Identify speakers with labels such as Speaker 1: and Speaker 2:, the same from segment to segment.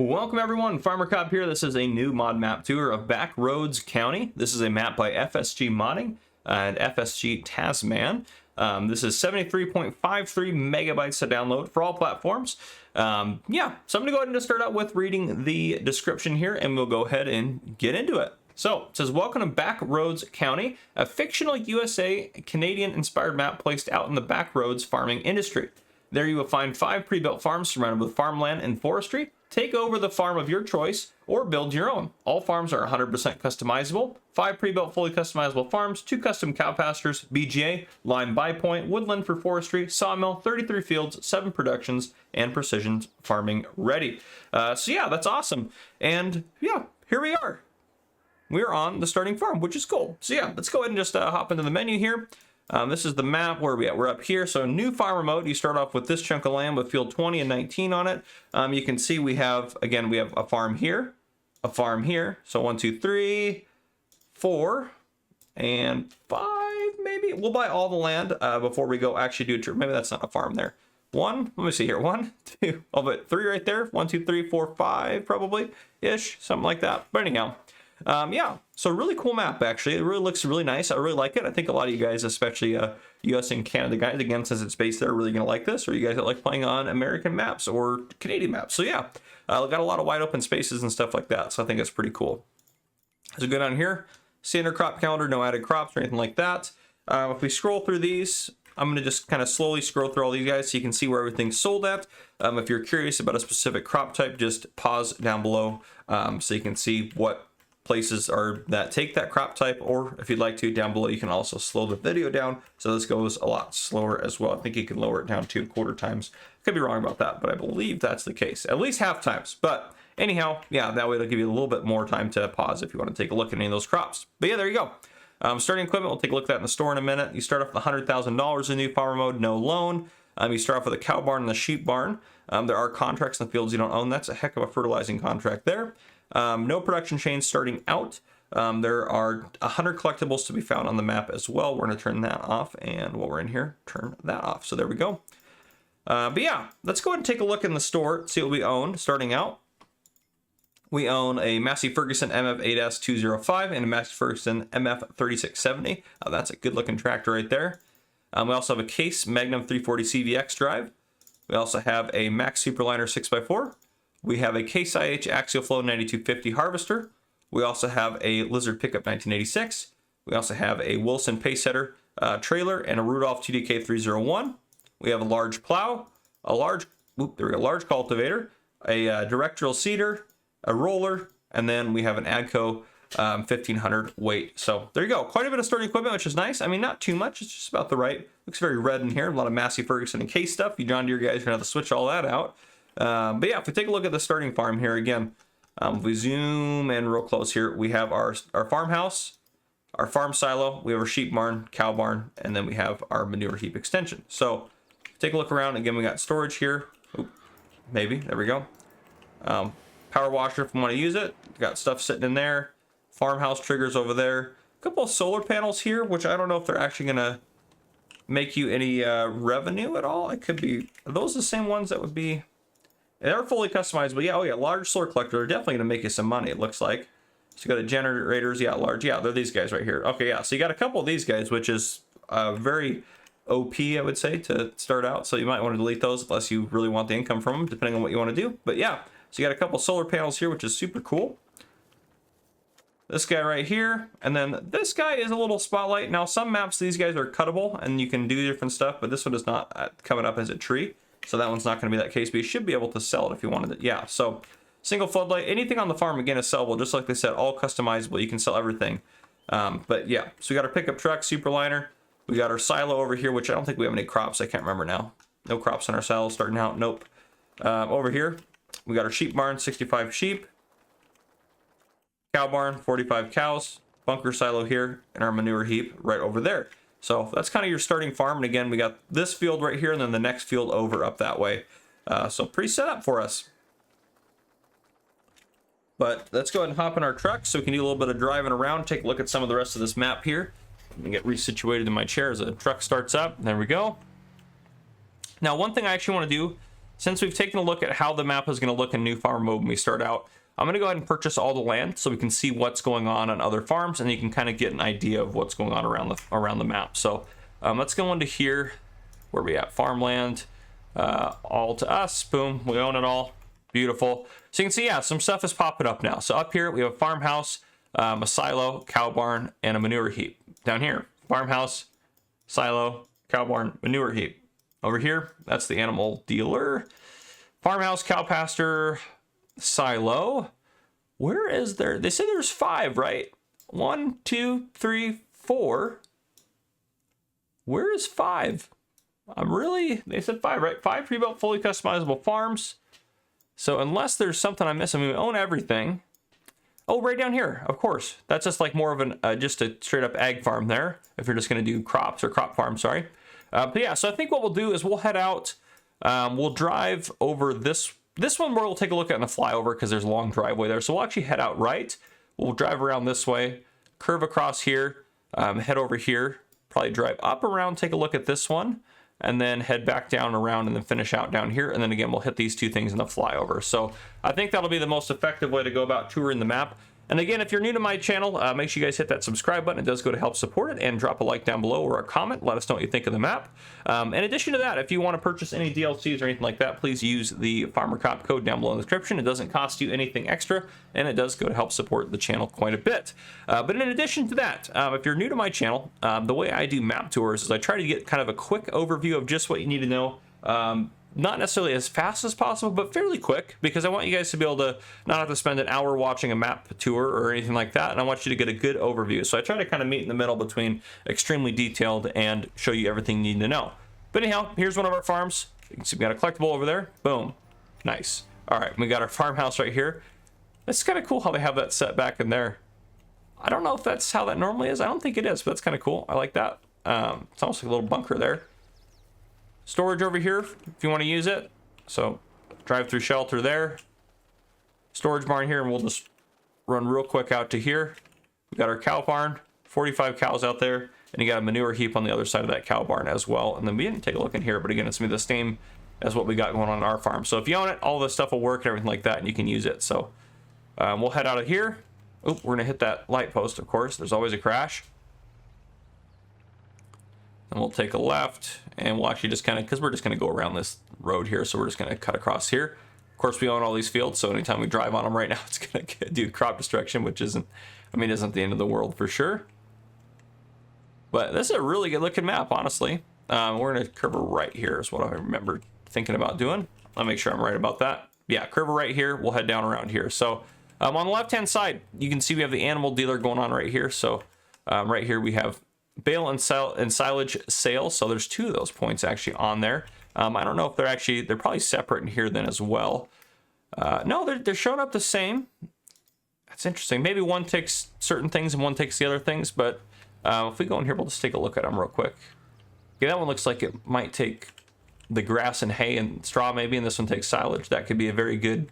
Speaker 1: Welcome everyone, Farmer Cobb here. This is a new mod map tour of Backroads County. This is a map by FSG Modding and FSG Tasman. This is 73.53 megabytes to download for all platforms. So I'm gonna go ahead and just start out with reading the description here, and we'll go ahead and get into it. So it says, welcome to Backroads County, a fictional USA Canadian inspired map placed out in the backroads farming industry. There you will find 5 pre-built farms surrounded with farmland and forestry. Take over the farm of your choice or build your own. All farms are 100% customizable. 5 pre-built fully customizable farms, 2 custom cow pastures, BGA, lime bypoint, woodland for forestry, sawmill, 33 fields, 7 productions, and precision farming ready. That's awesome. And here we are. We're on the starting farm, which is cool. So let's go ahead and just hop into the menu here. This is the map. Where are we at? We're up here. So new farmer mode, you start off with this chunk of land with field 20 and 19 on it. You can see we have a farm here, a farm here. So 1, 2, 3, 4, and 5 maybe. We'll buy all the land before we go actually do a trip. Maybe that's not a farm there. 1, let me see here. 1, 2, oh, but 3 right there. 1, 2, 3, 4, 5 probably-ish, something like that. But anyhow. So really cool map, actually. It really looks really nice. I really like it. I think a lot of you guys, especially US and Canada guys, again, since it's based there, are really gonna like this, or you guys that like playing on American maps or Canadian maps. So got a lot of wide open spaces and stuff like that, so I think it's pretty cool. As we go down here, standard crop calendar, no added crops or anything like that. If we scroll through these, I'm going to just kind of slowly scroll through all these guys so you can see where everything's sold at. If you're curious about a specific crop type, just pause down below so you can see what places are that take that crop type, or if you'd like to, down below you can also slow the video down so this goes a lot slower as well. I think you can lower it down to 1/4 times. Could be wrong about that, but I believe that's the case, at least half times. But anyhow, that way it'll give you a little bit more time to pause if you want to take a look at any of those crops. But there you go. Starting equipment, we'll take a look at that in the store in a minute. You start off with $100,000 in new farmer mode, no loan. You start off with a cow barn and a sheep barn. There are contracts in the fields you don't own. That's a heck of a fertilizing contract there. No production chains starting out. There are 100 collectibles to be found on the map as well. We're going to turn that off, and while we're in here, turn that off. So there we go. Let's go ahead and take a look in the store, see what we own. Starting out, we own a Massey Ferguson MF8S205 and a Massey Ferguson MF3670. That's a good looking tractor right there. We also have a Case Magnum 340 CVX drive. We also have a Max Superliner 6x4. We have a Case IH Axial Flow 9250 harvester. We also have a Lizard Pickup 1986. We also have a Wilson Pacesetter trailer and a Rudolph TDK 301. We have a large plow, a large cultivator, a direct drill seeder, a roller, and then we have an AGCO 1500 weight. So there you go. Quite a bit of starting equipment, which is nice. I mean, not too much. It's just about the right. Looks very red in here. A lot of Massey Ferguson and Case stuff. You John Deere guys are gonna have to switch all that out. If we take a look at the starting farm here again, if we zoom in real close here, we have our farmhouse, our farm silo, we have our sheep barn, cow barn, and then we have our manure heap extension. So take a look around. Again, we got storage here. There we go. Power washer if we want to use it. Got stuff sitting in there. Farmhouse triggers over there. A couple of solar panels here, which I don't know if they're actually gonna make you any revenue at all. It could be. Are those the same ones that would be? They're fully customizable. Large solar collector. They're definitely going to make you some money, it looks like. So you got a generators, large. They're these guys right here. So you got a couple of these guys, which is very OP, I would say, to start out. So you might want to delete those unless you really want the income from them, depending on what you want to do. But so you got a couple solar panels here, which is super cool. This guy right here, and then this guy is a little spotlight. Now, some maps, these guys are cuttable, and you can do different stuff, but this one is not coming up as a tree. So that one's not going to be that case, but you should be able to sell it if you wanted it. So single floodlight, anything on the farm, again, is sellable. Just like they said, all customizable. You can sell everything. So we got our pickup truck, Superliner. We got our silo over here, which I don't think we have any crops. I can't remember now. No crops on our silo starting out. Nope. Over here, we got our sheep barn, 65 sheep. Cow barn, 45 cows. Bunker silo here, and our manure heap right over there. So that's kind of your starting farm. And again, we got this field right here and then the next field over up that way. So pretty set up for us. But let's go ahead and hop in our truck so we can do a little bit of driving around, take a look at some of the rest of this map here. Let me get resituated in my chair as the truck starts up. There we go. Now, one thing I actually want to do since we've taken a look at how the map is going to look in new farm mode when we start out, I'm going to go ahead and purchase all the land so we can see what's going on other farms, and you can kind of get an idea of what's going on around the map. So let's go into here. Where we at? Farmland. All to us. Boom. We own it all. Beautiful. So you can see, yeah, some stuff is popping up now. So up here we have a farmhouse, a silo, cow barn, and a manure heap. Down here, farmhouse, silo, cow barn, manure heap. Over here, that's the animal dealer. Farmhouse, cow pasture, silo. Where is there? They said there's 5, right? 1, 2, 3, 4. Where is 5? They said 5, right? 5 pre-built, fully customizable farms. So unless there's something I'm missing, we own everything. Oh, right down here, of course. That's just like more of an, just a straight up ag farm there. If you're just gonna do crops or crop farm, sorry. But yeah, so I think what we'll do is we'll head out. We'll drive over this one where we'll take a look at in the flyover because there's a long driveway there. So we'll actually head out right. We'll drive around this way, curve across here, head over here, probably drive up around, take a look at this one, and then head back down around and then finish out down here. And then again, we'll hit these 2 things in the flyover. So I think that'll be the most effective way to go about touring the map. And again, if you're new to my channel, make sure you guys hit that subscribe button. It does go to help support it, and drop a like down below or a comment. Let us know what you think of the map. In addition to that, if you want to purchase any DLCs or anything like that, please use the Farmer Cop code down below in the description. It doesn't cost you anything extra, and it does go to help support the channel quite a bit. But in addition to that, if you're new to my channel, the way I do map tours is I try to get kind of a quick overview of just what you need to know. Not necessarily as fast as possible, but fairly quick, because I want you guys to be able to not have to spend an hour watching a map tour or anything like that, and I want you to get a good overview. So I try to kind of meet in the middle between extremely detailed and show you everything you need to know. But anyhow, here's one of our farms. You can see we got a collectible over there. Boom. Nice. All right, we got our farmhouse right here. It's kind of cool how they have that set back in there. I don't know if that's how that normally is. I don't think it is, but that's kind of cool. I like that. It's almost like a little bunker there. Storage over here if you want to use it. So drive-through shelter there. Storage barn here, and we'll just run real quick out to here. We got our cow barn, 45 cows out there, and you got a manure heap on the other side of that cow barn as well. And then we didn't take a look in here, but again, it's gonna be the same as what we got going on our farm. So if you own it, all this stuff will work and everything like that, and you can use it. So we'll head out of here. Oh, we're gonna hit that light post, of course. There's always a crash. And we'll take a left, and we'll actually just kind of, because we're just going to go around this road here, so we're just going to cut across here. Of course, we own all these fields, so anytime we drive on them right now, it's going to do crop destruction, which isn't the end of the world for sure. But this is a really good looking map, honestly. We're going to curve right here is what I remember thinking about doing. I'll make sure I'm right about that. Yeah, curve right here. We'll head down around here. So on the left-hand side, you can see we have the animal dealer going on right here. So right here we have bale and silage sales, so there's 2 of those points actually on there. I don't know if they're probably separate in here then as well. No, they're showing up the same. That's interesting. Maybe one takes certain things and one takes the other things, but if we go in here, we'll just take a look at them real quick. Okay, that one looks like it might take the grass and hay and straw maybe, and this one takes silage. That could be a very good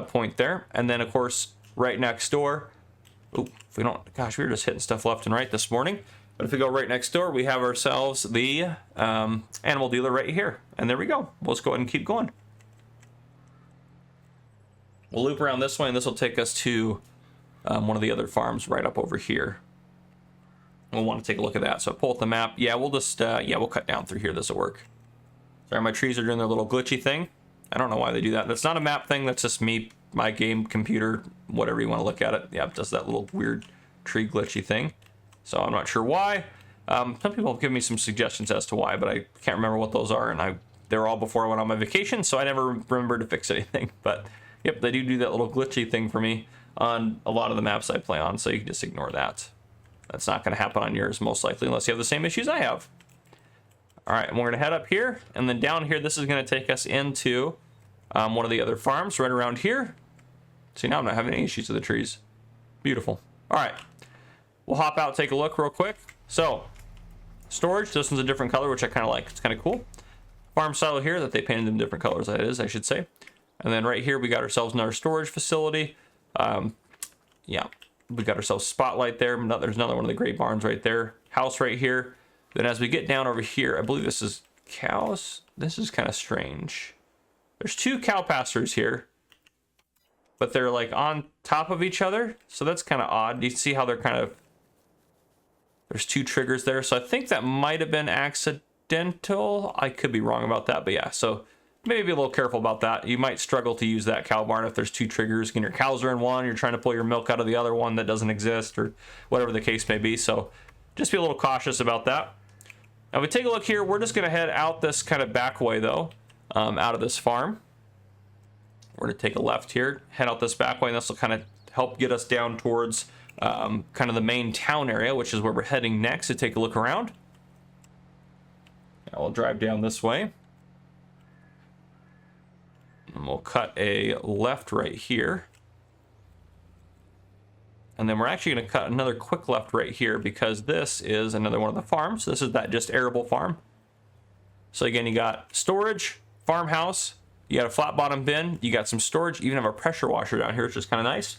Speaker 1: point there. And then of course, right next door, if we don't, gosh, we were just hitting stuff left and right this morning. But if we go right next door, we have ourselves the animal dealer right here. And there we go. We'll just go ahead and keep going. We'll loop around this way, and this will take us to one of the other farms right up over here. We'll want to take a look at that. So pull up the map. Yeah, we'll just, we'll cut down through here. This will work. Sorry, my trees are doing their little glitchy thing. I don't know why they do that. That's not a map thing. That's just me, my game, computer, whatever you want to look at it. Yeah, it does that little weird tree glitchy thing. So I'm not sure why. Some people have given me some suggestions as to why, but I can't remember what those are, and they were all before I went on my vacation, so I never remembered to fix anything. But yep, they do that little glitchy thing for me on a lot of the maps I play on, so you can just ignore that. That's not going to happen on yours, most likely, unless you have the same issues I have. All right, and we're going to head up here, and then down here, this is going to take us into one of the other farms right around here. See, now I'm not having any issues with the trees. Beautiful. All right. We'll hop out, take a look real quick. So, storage, this one's a different color, which I kind of like. It's kind of cool. Farm silo here, that they painted them different colors, that is, I should say. And then right here, we got ourselves another storage facility. Yeah, we got ourselves spotlight there. There's another one of the great barns right there. House right here. Then as we get down over here, I believe this is cows. This is kind of strange. There's 2 cow pastures here, but they're like on top of each other. So that's kind of odd. You see how they're kind of, there's 2 triggers there. So I think that might have been accidental. I could be wrong about that, but yeah. So maybe be a little careful about that. You might struggle to use that cow barn if there's 2 triggers and your cows are in one, you're trying to pull your milk out of the other one that doesn't exist, or whatever the case may be. So just be a little cautious about that. Now, if we take a look here, we're just going to head out this kind of back way, though, out of this farm. We're going to take a left here, head out this back way, and this will kind of help get us down towards kind of the main town area, which is where we're heading next to take a look around. Now we'll drive down this way. And we'll cut a left right here. And then we're actually going to cut another quick left right here because this is another one of the farms. This is that just arable farm. So again, you got storage, farmhouse, you got a flat bottom bin, you got some storage, you even have a pressure washer down here, which is kind of nice.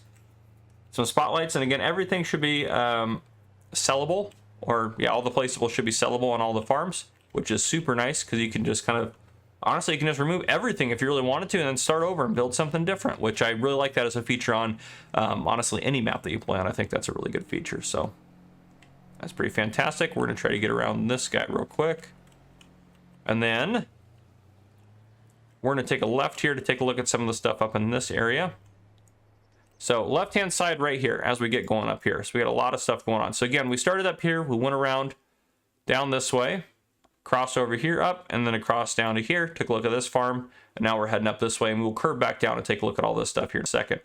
Speaker 1: Some spotlights, and again, everything should be sellable, or yeah, all the placeables should be sellable on all the farms, which is super nice because you can just kind of, honestly, you can just remove everything if you really wanted to and then start over and build something different, which I really like that as a feature on, honestly, any map that you play on. I think that's a really good feature, so that's pretty fantastic. We're going to try to get around this guy real quick. And then we're going to take a left here to take a look at some of the stuff up in this area. So left-hand side right here as we get going up here. So we got a lot of stuff going on. So again, we started up here, we went around down this way, cross over here up, and then across down to here, took a look at this farm, and now we're heading up this way, and we'll curve back down and take a look at all this stuff here in a second.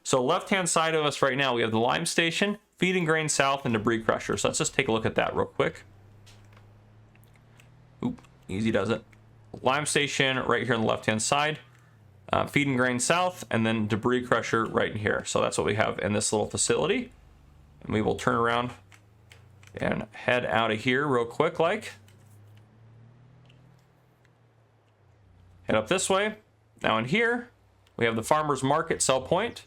Speaker 1: So left-hand side of us right now, we have the lime station, feeding grain south, and debris crusher. So let's just take a look at that real quick. Oop, easy does it. Lime station right here on the left-hand side, feeding grain south, and then debris crusher right in here. So that's what we have in this little facility. And we will turn around and head out of here real quick like. Head up this way. Now in here, we have the farmer's market sell point.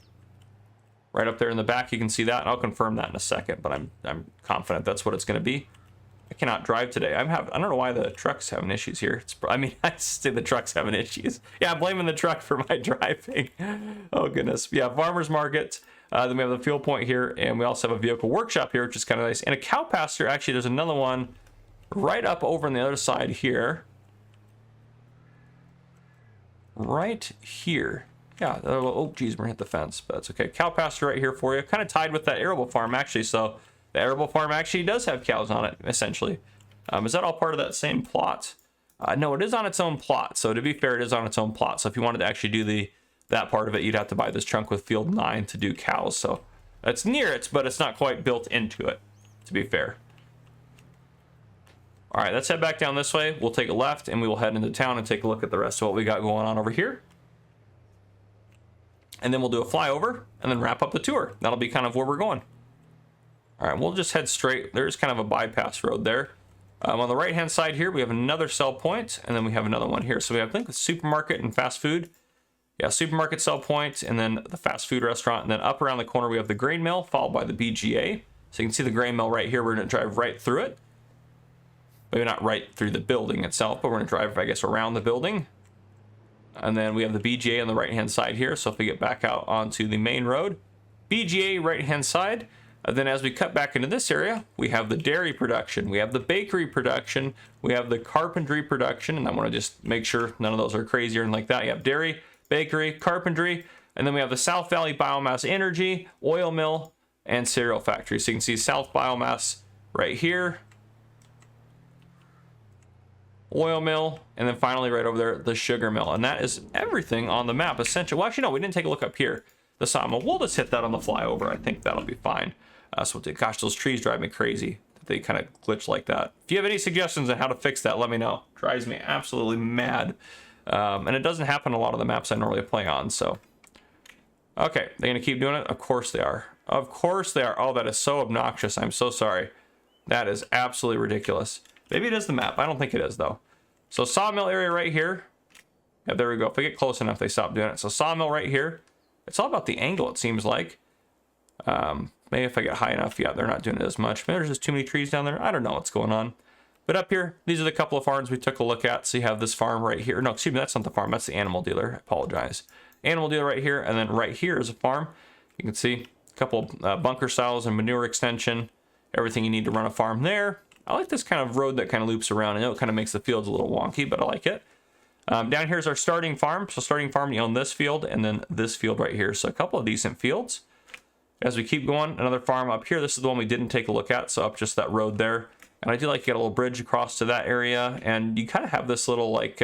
Speaker 1: Right up there in the back, you can see that. And I'll confirm that in a second, but I'm confident that's what it's going to be. I cannot drive today. I don't know why the truck's having issues here. I mean, I say the truck's having issues. Yeah, I'm blaming the truck for my driving. Oh, goodness. Yeah, farmer's market. Then we have the fuel point here, and we also have a vehicle workshop here, which is kind of nice. And a cow pasture. Actually, there's another one right up over on the other side here. Right here. Yeah, oh, geez, we're going to hit the fence, but that's okay. Cow pasture right here for you. Kind of tied with that arable farm, actually, so the arable farm actually does have cows on it, essentially. Is that all part of that same plot? No, it is on its own plot. So to be fair, it is on its own plot. So if you wanted to actually do that part of it, you'd have to buy this chunk with field 9 to do cows. So it's near it, but it's not quite built into it, to be fair. All right, let's head back down this way. We'll take a left, and we will head into town and take a look at the rest of what we got going on over here. And then we'll do a flyover and then wrap up the tour. That'll be kind of where we're going. All right, we'll just head straight. There's kind of a bypass road there. On the right-hand side here, we have another sell point, and then we have another one here. So we have, I think, the supermarket and fast food. Yeah, supermarket sell point, and then the fast food restaurant. And then up around the corner, we have the grain mill, followed by the BGA. So you can see the grain mill right here. We're going to drive right through it. Maybe not right through the building itself, but we're going to drive, I guess, around the building. And then we have the BGA on the right-hand side here. So if we get back out onto the main road, BGA right-hand side. Then as we cut back into this area, we have the dairy production, we have the bakery production, we have the carpentry production, and I want to just make sure none of those are crazy or anything like that. You have dairy, bakery, carpentry, and then we have the South Valley Biomass Energy, oil mill, and cereal factory. So you can see South Biomass right here, oil mill, and then finally right over there, the sugar mill. And that is everything on the map, essentially. Well, actually, no, we didn't take a look up here. The sawmill. We'll just hit that on the flyover. I think that'll be fine. So gosh, those trees drive me crazy. They kind of glitch like that. If you have any suggestions on how to fix that, let me know. Drives me absolutely mad. And it doesn't happen on a lot of the maps I normally play on, so. Okay, they're going to keep doing it? Of course they are. Of course they are. Oh, that is so obnoxious. I'm so sorry. That is absolutely ridiculous. Maybe it is the map. I don't think it is, though. So sawmill area right here. Yeah, there we go. If I get close enough, they stop doing it. So sawmill right here. It's all about the angle, it seems like. Maybe if I get high enough, yeah, they're not doing it as much. Maybe there's just too many trees down there. I don't know what's going on. But up here, these are the couple of farms we took a look at. So you have this farm right here. No, excuse me, that's not the farm. That's the animal dealer. I apologize. Animal dealer right here. And then right here is a farm. You can see a couple bunker styles and manure extension. Everything you need to run a farm there. I like this kind of road that kind of loops around. I know it kind of makes the fields a little wonky, but I like it. Down here's our starting farm. So starting farm, you own this field and then this field right here. So a couple of decent fields. As we keep going, another farm up here. This is the one we didn't take a look at. So up just that road there. And I do like to get a little bridge across to that area. And you kind of have this little like,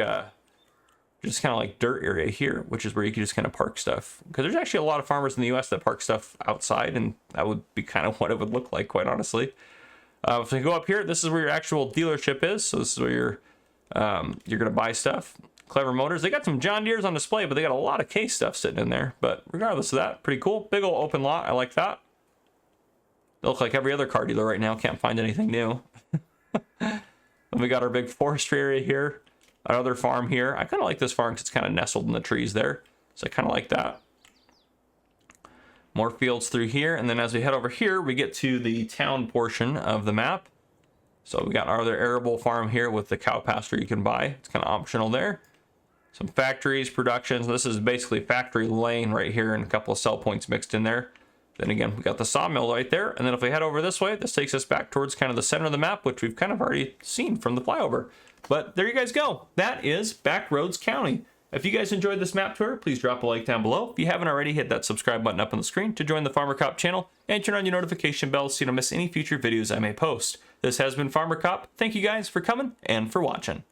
Speaker 1: just kind of like dirt area here, which is where you can just kind of park stuff. Because there's actually a lot of farmers in the US that park stuff outside. And that would be kind of what it would look like, quite honestly. If we go up here, this is where your actual dealership is. So this is where you're going to buy stuff. Clever Motors. They got some John Deeres on display, but they got a lot of case stuff sitting in there. But regardless of that, pretty cool. Big old open lot. I like that. They look like every other car dealer right now. Can't find anything new. Then we got our big forestry area here. Another farm here. I kind of like this farm because it's kind of nestled in the trees there. So I kind of like that. More fields through here. And then as we head over here, we get to the town portion of the map. So we got our other arable farm here with the cow pasture you can buy. It's kind of optional there. Some factories, productions. This is basically factory lane right here and a couple of sell points mixed in there. Then again, we got the sawmill right there. And then if we head over this way, this takes us back towards kind of the center of the map, which we've kind of already seen from the flyover. But there you guys go. That is Backroads County. If you guys enjoyed this map tour, please drop a like down below. If you haven't already, hit that subscribe button up on the screen to join the Farmer Cop channel and turn on your notification bell so you don't miss any future videos I may post. This has been Farmer Cop. Thank you guys for coming and for watching.